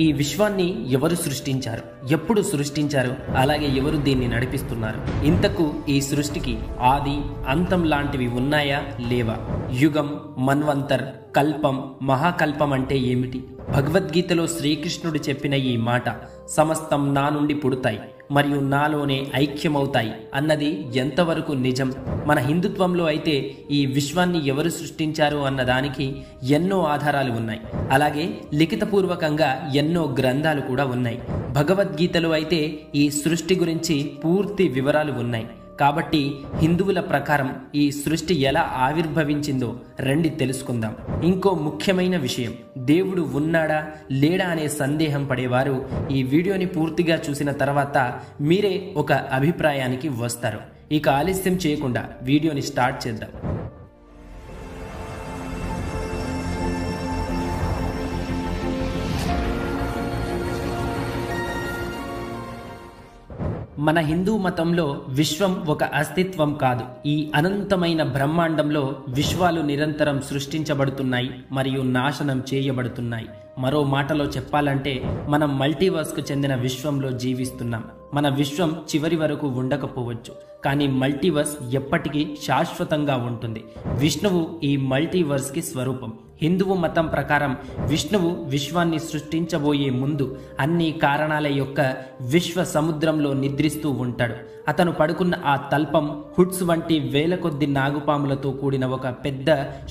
ఈ విశ్వాన్ని ఎవరు సృష్టించారు, ఎప్పుడు సృష్టించారు, అలాగే ఎవరు దీన్ని నడిపిస్తున్నారు? ఇంతకు ఈ సృష్టికి ఆది అంతం లాంటివి ఉన్నాయా లేవా? యుగం, మన్వంతర్, కల్పం, మహాకల్పం అంటే ఏమిటి? భగవద్గీతలో శ్రీకృష్ణుడు చెప్పిన ఈ మాట సమస్తం నా నుండి పుడతాయి మరియు నాలోనే ఐక్యమవుతాయి అన్నది ఎంతవరకు నిజం? మన హిందుత్వంలో అయితే ఈ విశ్వాన్ని ఎవరు సృష్టించారు అన్నదానికి ఎన్నో ఆధారాలు ఉన్నాయి. అలాగే లిఖితపూర్వకంగా ఎన్నో గ్రంథాలు కూడా ఉన్నాయి. భగవద్గీతలో అయితే ఈ సృష్టి గురించి పూర్తి వివరాలు ఉన్నాయి. కాబట్టి హిందువుల ప్రకారం ఈ సృష్టి ఎలా ఆవిర్భవించిందో రండి తెలుసుకుందాం. ఇంకో ముఖ్యమైన విషయం, దేవుడు ఉన్నాడా లేడా అనే సందేహం పడేవారు ఈ వీడియోని పూర్తిగా చూసిన తర్వాత మీరే ఒక అభిప్రాయానికి వస్తారు. ఇక ఆలస్యం చేయకుండా వీడియోని స్టార్ట్ చేద్దాం. మన హిందూ మతంలో విశ్వం ఒక అస్తిత్వం కాదు. ఈ అనంతమైన బ్రహ్మాండంలో విశ్వాలు నిరంతరం సృష్టించబడుతున్నాయి మరియు నాశనం చేయబడుతున్నాయి. మరో మాటలో చెప్పాలంటే మనం మల్టీవర్స్కు చెందిన విశ్వంలో జీవిస్తున్నాం. మన విశ్వం చివరి వరకు ఉండకపోవచ్చు, కానీ మల్టీవర్స్ ఎప్పటికీ శాశ్వతంగా ఉంటుంది. విష్ణువు ఈ మల్టీవర్స్కి స్వరూపం. హిందువు మతం ప్రకారం విష్ణువు విశ్వాన్ని సృష్టించబోయే ముందు అన్ని కారణాల యొక్క విశ్వ సముద్రంలో నిద్రిస్తూ ఉంటాడు. అతను పడుకున్న ఆ తల్పం హుడ్స్ వంటి వేల కొద్ది నాగుపాములతో కూడిన ఒక పెద్ద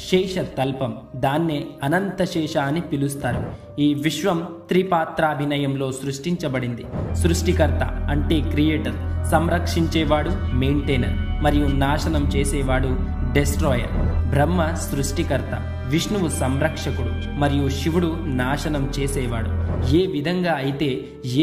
శేష తల్పం. దాన్నే అనంత శేష అని పిలుస్తారు. ఈ విశ్వం త్రిపాత్రాభినయంలో సృష్టించబడింది. సృష్టికర్త అంటే క్రియేటర్, సంరక్షించేవాడు మెయింటైనర్, మరియు నాశనం చేసేవాడు డెస్ట్రాయర్. బ్రహ్మ సృష్టికర్త, విష్ణువు సంరక్షకుడు మరియు శివుడు నాశనం చేసేవాడు. ఏ విధంగా అయితే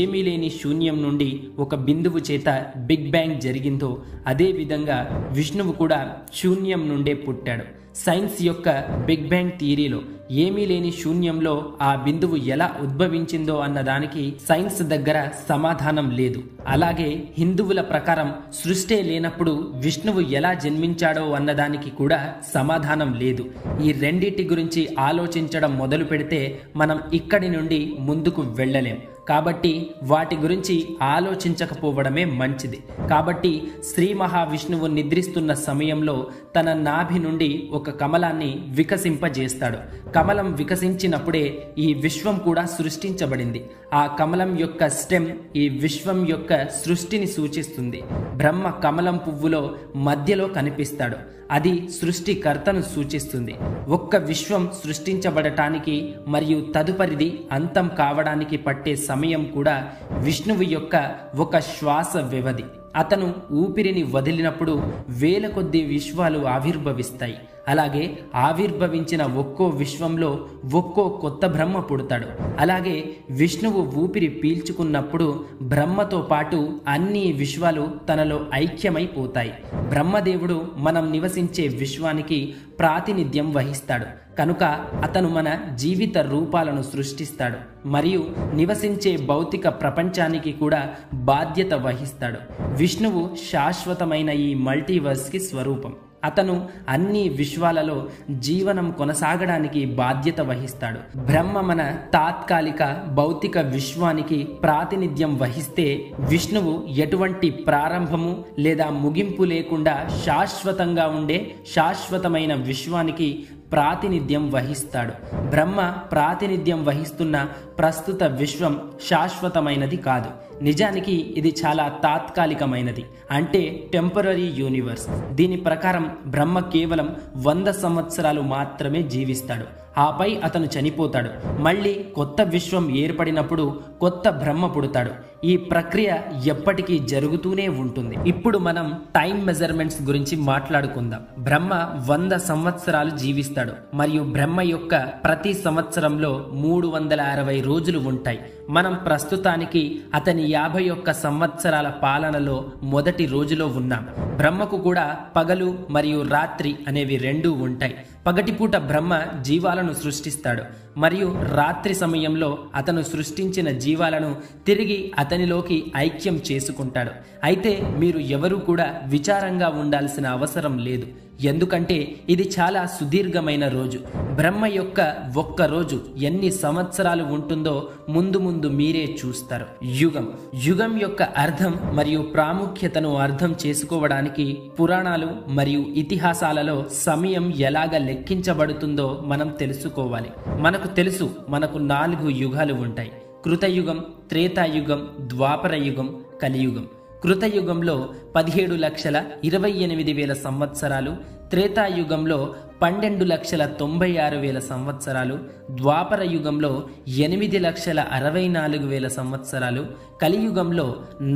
ఏమీ లేని శూన్యం నుండి ఒక బిందువు చేత బిగ్ బ్యాంగ్ జరిగిందో అదే విధంగా విష్ణువు కూడా శూన్యం నుండే పుట్టాడు. సైన్స్ యొక్క బిగ్ బ్యాంగ్ థియరీలో ఏమీ లేని శూన్యంలో ఆ బిందువు ఎలా ఉద్భవించిందో అన్నదానికి సైన్స్ దగ్గర సమాధానం లేదు. అలాగే హిందువుల ప్రకారం సృష్టి లేనప్పుడు విష్ణువు ఎలా జన్మించాడో అన్నదానికి కూడా సమాధానం లేదు. ఈ రెండిటి గురించి ఆలోచించడం మొదలు పెడితే మనం ఇక్కడి నుండి ముందుకు వెళ్ళలేం. కాబట్టి వాటి గురించి ఆలోచించకపోవడమే మంచిది. కాబట్టి శ్రీ మహావిష్ణువు నిద్రిస్తున్న సమయంలో తన నాభి నుండి ఒక కమలాన్ని వికసింపజేస్తాడు. కమలం వికసించినప్పుడే ఈ విశ్వం కూడా సృష్టించబడింది. ఆ కమలం యొక్క స్టెమ్ ఈ విశ్వం యొక్క సృష్టిని సూచిస్తుంది. బ్రహ్మ కమలం పువ్వులో మధ్యలో కనిపిస్తాడు. అది సృష్టికర్తను సూచిస్తుంది. ఒక్క విశ్వం సృష్టించబడటానికి మరియు తదుపరిది అంతం కావడానికి పట్టే సమయం కూడా విష్ణువు యొక్క ఒక శ్వాస వ్యవధి. అతను ఊపిరిని వదిలినప్పుడు వేల కొద్ది విశ్వాలు ఆవిర్భవిస్తాయి. అలాగే ఆవిర్భవించిన ఒక్కో విశ్వంలో ఒక్కో కొత్త బ్రహ్మ పుడతాడు. అలాగే విష్ణువు ఊపిరి పీల్చుకున్నప్పుడు బ్రహ్మతో పాటు అన్ని విశ్వాలు తనలో ఐక్యమైపోతాయి. బ్రహ్మదేవుడు మనం నివసించే విశ్వానికి ప్రాతినిధ్యం వహిస్తాడు. కనుక అతను మన జీవిత రూపాలను సృష్టిస్తాడు మరియు నివసించే భౌతిక ప్రపంచానికి కూడా బాధ్యత వహిస్తాడు. విష్ణువు శాశ్వతమైన ఈ మల్టీవర్స్కి స్వరూపం. అతను అన్ని విశ్వాలలో జీవనం కొనసాగడానికి బాధ్యత వహిస్తాడు. బ్రహ్మ మన తాత్కాలిక భౌతిక విశ్వానికి ప్రాతినిధ్యం వహిస్తే విష్ణువు ఎటువంటి ప్రారంభము లేదా ముగింపు లేకుండా శాశ్వతంగా ఉండే శాశ్వతమైన విశ్వానికి ప్రాతినిధ్యం వహిస్తాడు. బ్రహ్మ ప్రాతినిధ్యం వహిస్తున్న ప్రస్తుత విశ్వం శాశ్వతమైనది కాదు. నిజానికి ఇది చాలా తాత్కాలికమైనది, అంటే టెంపరరీ యూనివర్స్. దీని ప్రకారం బ్రహ్మ కేవలం 100 సంవత్సరాలు మాత్రమే జీవిస్తాడు. ఆపై అతను చనిపోతాడు. మళ్ళీ కొత్త విశ్వం ఏర్పడినప్పుడు కొత్త బ్రహ్మ పుడతాడు. ఈ ప్రక్రియ ఎప్పటికీ జరుగుతూనే ఉంటుంది. ఇప్పుడు మనం టైం మెజర్మెంట్స్ గురించి మాట్లాడుకుందాం. బ్రహ్మ 100 సంవత్సరాలు జీవిస్తాడు మరియు బ్రహ్మ యొక్క ప్రతి సంవత్సరంలో 360 రోజులు ఉంటాయి. మనం ప్రస్తుతానికి అతని 51 సంవత్సరాల పాలనలో మొదటి రోజులో ఉన్నాం. బ్రహ్మకు కూడా పగలు మరియు రాత్రి అనేవి రెండూ ఉంటాయి. పగటిపూట బ్రహ్మ జీవాలను సృష్టిస్తాడు మరియు రాత్రి సమయంలో అతను సృష్టించిన జీవాలను తిరిగి అతనిలోకి ఐక్యం చేసుకుంటాడు. అయితే మీరు ఎవరూ కూడా విచారంగా ఉండాల్సిన అవసరం లేదు, ఎందుకంటే ఇది చాలా సుదీర్ఘమైన రోజు. బ్రహ్మ యొక్క ఒక్క రోజు ఎన్ని సంవత్సరాలు ఉంటుందో ముందు ముందు మీరే చూస్తారు. యుగం యొక్క అర్థం మరియు ప్రాముఖ్యతను అర్థం చేసుకోవడానికి పురాణాలు మరియు ఇతిహాసాలలో సమయం ఎలాగ లెక్కించబడుతుందో మనం తెలుసుకోవాలి. మనకు తెలుసు, మనకు 4 యుగాలు ఉంటాయి: కృతయుగం, త్రేతాయుగం, ద్వాపర యుగం, కలియుగం. కృతయుగంలో 17,28,000 సంవత్సరాలు, త్రేతాయుగంలో 12,96,000 సంవత్సరాలు, ద్వాపర యుగంలో 8,64,000 సంవత్సరాలు, కలియుగంలో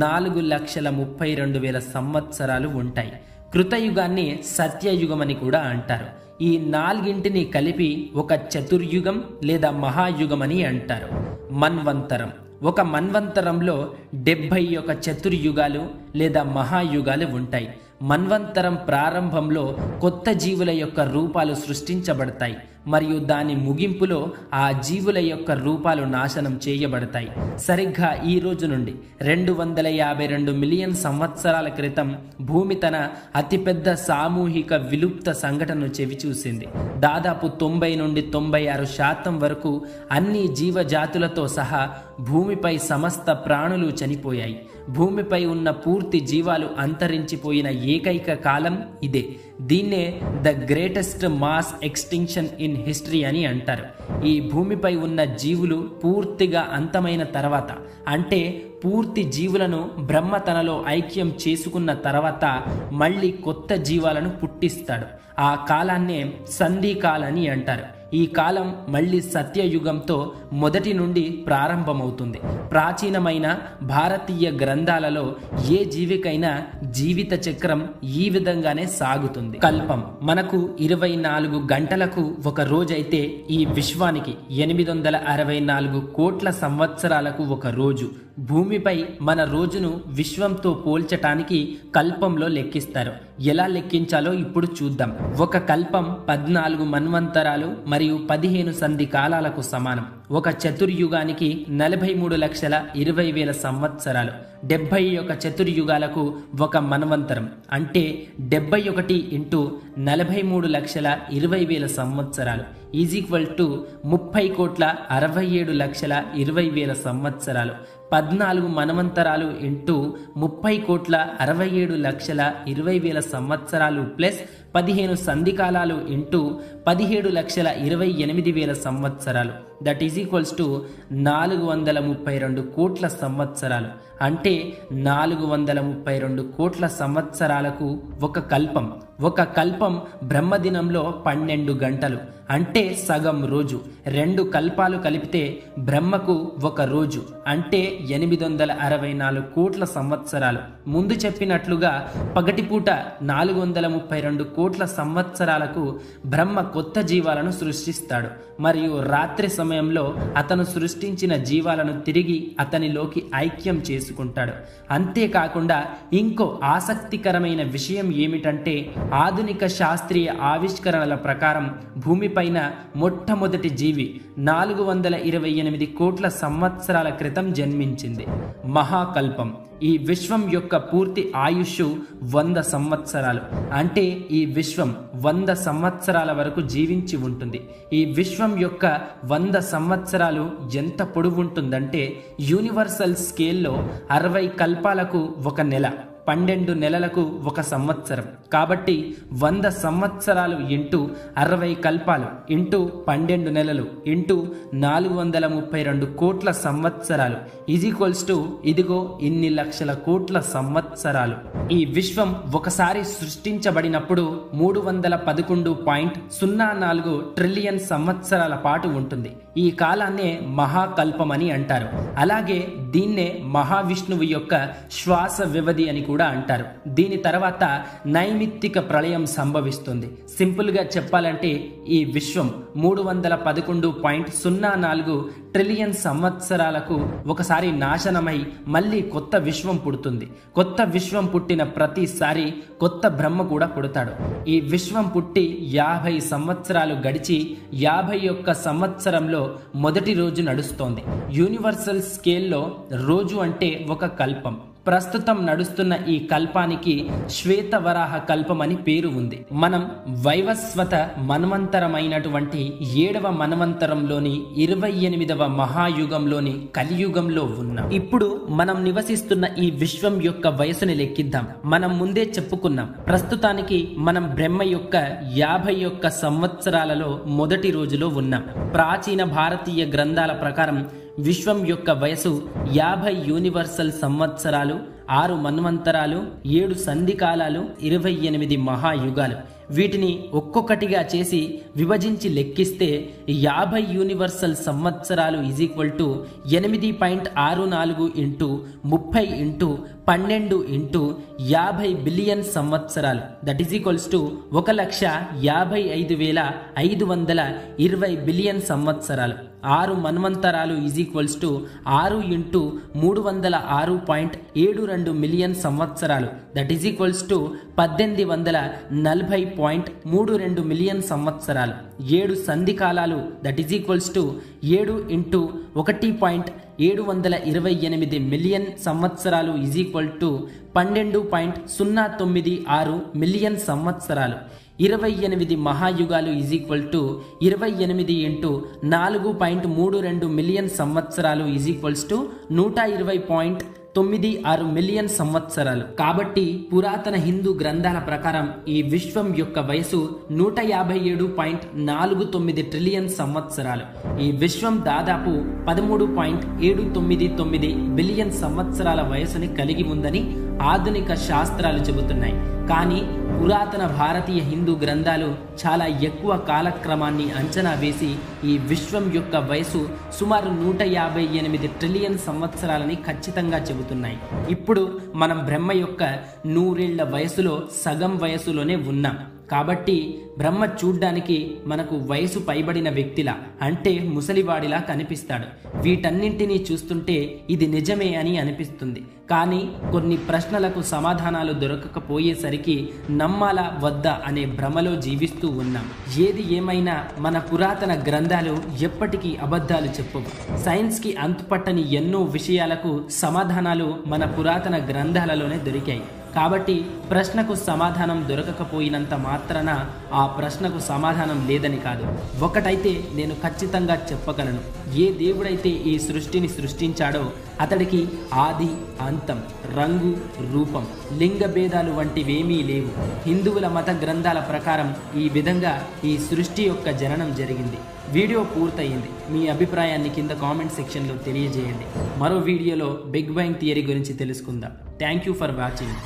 4,32,000 సంవత్సరాలు ఉంటాయి. కృతయుగాన్ని సత్యయుగమని కూడా అంటారు. ఈ 4ంటిని కలిపి ఒక చతుర్యుగం లేదా మహాయుగమని అంటారు. మన్వంతరం. ఒక మన్వంతరంలో 71 చతుర్యుగాలు లేదా మహాయుగాలు ఉంటాయి. మన్వంతరం ప్రారంభంలో కొత్త జీవుల యొక్క రూపాలు సృష్టించబడతాయి మరియు దాని ముగింపులో ఆ జీవుల యొక్క రూపాలు నాశనం చేయబడతాయి. సరిగ్గా ఈ రోజు నుండి 252 మిలియన్ సంవత్సరాల క్రితం భూమి తన అతిపెద్ద సామూహిక విలుప్త సంఘటనను చెవిచూసింది. దాదాపు 90 నుండి 96% వరకు అన్ని జీవజాతులతో సహా భూమిపై సమస్త ప్రాణులు చనిపోయాయి. భూమిపై ఉన్న పూర్తి జీవాలు అంతరించిపోయిన ఏకైక కాలం ఇదే. దీన్నే the greatest mass extinction in history అని అంటారు. ఈ భూమిపై ఉన్న జీవులు పూర్తిగా అంతమైన తర్వాత, అంటే పూర్తి జీవులను బ్రహ్మ తనలో ఐక్యం చేసుకున్న తర్వాత మళ్ళీ కొత్త జీవాలను పుట్టిస్తాడు. ఆ కాలాన్నే సంధికాలని అంటారు. ఈ కాలం మళ్ళీ సత్యయుగంతో మొదటి నుండి ప్రారంభమవుతుంది. ప్రాచీనమైన భారతీయ గ్రంథాలలో ఏ జీవికైనా జీవిత చక్రం ఈ విధంగానే సాగుతుంది. కల్పం. మనకు 24 గంటలకు ఒక రోజైతే ఈ విశ్వానికి 864 కోట్ల సంవత్సరాలకు ఒక రోజు. భూమిపై మన రోజును విశ్వంతో పోల్చటానికి కల్పంలో లెక్కిస్తారు. ఎలా లెక్కించాలో ఇప్పుడు చూద్దాం. ఒక కల్పం 14 మన్వంతరాలు మరియు 15 సంధి కాలాలకు సమానం. ఒక చతుర్యుగానికి 43,20,000 సంవత్సరాలు. 71 చతుర్యుగాలకు ఒక మన్వంతరం అంటే 71 × 43,20,000 సంవత్సరాలు ఈజ్ ఈక్వల్ టు 30,67,20,000 సంవత్సరాలు. 14 మన్వంతరాలు ఇంటూ 30,67,20,000 సంవత్సరాలు ప్లస్ 15 సంధికాలాలు ఇంటూ 17,28,000 సంవత్సరాలు దట్ ఈజ్ ఈక్వల్స్ టు 432 కోట్ల సంవత్సరాలు. అంటే 432 కోట్ల సంవత్సరాలకు ఒక కల్పం. ఒక కల్పం బ్రహ్మదినంలో 12 గంటలు అంటే సగం రోజు. 2 కల్పాలు కలిపితే బ్రహ్మకు ఒక రోజు అంటే 864 కోట్ల సంవత్సరాలు. ముందు చెప్పినట్లుగా పగటిపూట 432 కోట్ల సంవత్సరాలకు బ్రహ్మ కొత్త జీవాలను సృష్టిస్తాడు మరియు రాత్రి సమయంలో అతను సృష్టించిన జీవాలను తిరిగి అతనిలోకి ఐక్యం చేసుకుంటాడు. అంతేకాకుండా ఇంకో ఆసక్తికరమైన విషయం ఏమిటంటే ఆధునిక శాస్త్రీయ ఆవిష్కరణల ప్రకారం భూమిపైన మొట్టమొదటి జీవి 428 కోట్ల సంవత్సరాల క్రితం జన్మించింది. మహాకల్పం. ఈ విశ్వం యొక్క పూర్తి ఆయుష్ 100 సంవత్సరాలు. అంటే ఈ విశ్వం 100 సంవత్సరాల వరకు జీవించి ఉంటుంది. ఈ విశ్వం యొక్క 100 సంవత్సరాలు ఎంత పొడవు ఉంటుందంటే యూనివర్సల్ స్కేల్లో 60 కల్పాలకు ఒక నెల, 12 నెలలకు ఒక సంవత్సరం. కాబట్టి 100 సంవత్సరాలు ఇంటూ 60 కల్పాలు ఇంటూ 12 నెలలు ఇంటూ 432 కోట్ల సంవత్సరాలు ఈజ్ ఈక్వల్స్ టు ఇదిగో ఇన్ని లక్షల కోట్ల సంవత్సరాలు. ఈ విశ్వం ఒకసారి సృష్టించబడినప్పుడు 311.04 ట్రిలియన్ సంవత్సరాల పాటు ఉంటుంది. ఈ కాలాన్నే మహాకల్పమని అంటారు. అలాగే దీన్నే మహావిష్ణువు యొక్క శ్వాస వ్యవధి అని కూడా అంటారు. దీని తర్వాత నైమిత్తిక ప్రళయం సంభవిస్తుంది. సింపుల్ గా చెప్పాలంటే ఈ విశ్వం 311.04 ట్రిలియన్ సంవత్సరాలకు ఒకసారి నాశనమై మళ్ళీ కొత్త విశ్వం పుడుతుంది. కొత్త విశ్వం పుట్టిన ప్రతిసారి కొత్త బ్రహ్మ కూడా పుడతాడు. ఈ విశ్వం పుట్టి 50 సంవత్సరాలు గడిచి 51 సంవత్సరంలో మొదటి రోజు నడుస్తోంది. యూనివర్సల్ స్కేల్లో రోజు అంటే ఒక కల్పం. ప్రస్తుతం నడుస్తున్న ఈ కల్పానికి శ్వేతవరాహ కల్పం అని పేరు ఉంది. మనం వైవస్వత మన్వంతరమైనటువంటి 7వ మన్వంతరంలోని 28వ మహాయుగంలోని కలియుగంలో ఉన్నాం. ఇప్పుడు మనం నివసిస్తున్న ఈ విశ్వం యొక్క వయసుని లెక్కిద్దాం. మనం ముందే చెప్పుకున్నాం, ప్రస్తుతానికి మనం బ్రహ్మ యొక్క 51 సంవత్సరాలలో మొదటి రోజులో ఉన్నాం. ప్రాచీన భారతీయ గ్రంథాల ప్రకారం విశ్వం యొక్క వయసు 50 యూనివర్సల్ సంవత్సరాలు, 6 మన్వంతరాలు, 7 సంధికాలాలు, 28 మహాయుగాలు. వీటిని ఒక్కొక్కటిగా చేసి విభజించి లెక్కిస్తే 50 యూనివర్సల్ సంవత్సరాలు = 8.64 ఇంటూ 30 ఇంటూ 12 ఇంటూ 50 బిలియన్ సంవత్సరాలు, that is equals to 1,55,520 billion సంవత్సరాలు. 6 మన్వంతరాలు = 6 ఇంటూ 306.72 మిలియన్ సంవత్సరాలు, that is equals to 1840.32 million సంవత్సరాలు. 7 సంధికాలాలు, that is equals to 7 into 1.728 million సంవత్సరాలు = 12.096 మిలియన్ సంవత్సరాలు. 28 మహాయుగాలు = 28 ఇంటూ 4.32 మిలియన్ సంవత్సరాలు = 120.96 మిలియన్ సంవత్సరాలు. కాబట్టి పురాతన హిందూ గ్రంథాల ప్రకారం ఈ విశ్వం యొక్క వయసు 157.49 ట్రిలియన్ సంవత్సరాలు. ఈ విశ్వం దాదాపు 13.799 బిలియన్ సంవత్సరాల వయసుని కలిగి ఉందని ఆధునిక శాస్త్రాలు చెబుతున్నాయి. కానీ పురాతన భారతీయ హిందూ గ్రంథాలు చాలా ఎక్కువ కాలక్రమాన్ని అంచనా వేసి ఈ విశ్వం యొక్క వయసు సుమారు 158 ట్రిలియన్ సంవత్సరాలని ఖచ్చితంగా చెబుతున్నాయి. ఇప్పుడు మనం బ్రహ్మ యొక్క 100 ఏళ్ల వయసులో సగం వయసులోనే ఉన్నాం. కాబట్టి బ్రహ్మ చూడ్డానికి మనకు వయసు పైబడిన వ్యక్తిలా, అంటే ముసలివాడిలా కనిపిస్తాడు. వీటన్నింటినీ చూస్తుంటే ఇది నిజమే అని అనిపిస్తుంది. కానీ కొన్ని ప్రశ్నలకు సమాధానాలు దొరకకపోయేసరికి నమ్మాలా వద్దా అనే భ్రమలో జీవిస్తూ ఉన్నాం. ఏది ఏమైనా మన పురాతన గ్రంథాలు ఎప్పటికీ అబద్ధాలు చెప్పవు. సైన్స్కి అంతుపట్టని ఎన్నో విషయాలకు సమాధానాలు మన పురాతన గ్రంథాలలోనే దొరికాయి. కాబట్టి ప్రశ్నకు సమాధానం దొరకకపోయినంత మాత్రాన ఆ ప్రశ్నకు సమాధానం లేదని కాదు. ఒకటైతే నేను ఖచ్చితంగా చెప్పగలను, ఏ దేవుడైతే ఈ సృష్టిని సృష్టించాడో అతడికి ఆది, అంతం, రంగు, రూపం, లింగ భేదాలు వంటివేమీ లేవు. హిందువుల మత గ్రంథాల ప్రకారం ఈ విధంగా ఈ సృష్టి యొక్క జననం జరిగింది. వీడియో పూర్తయింది. మీ అభిప్రాయాన్ని కింద కామెంట్ సెక్షన్లో తెలియజేయండి. మరో వీడియోలో బిగ్ బ్యాంగ్ థియరీ గురించి తెలుసుకుందాం. Thank you for watching.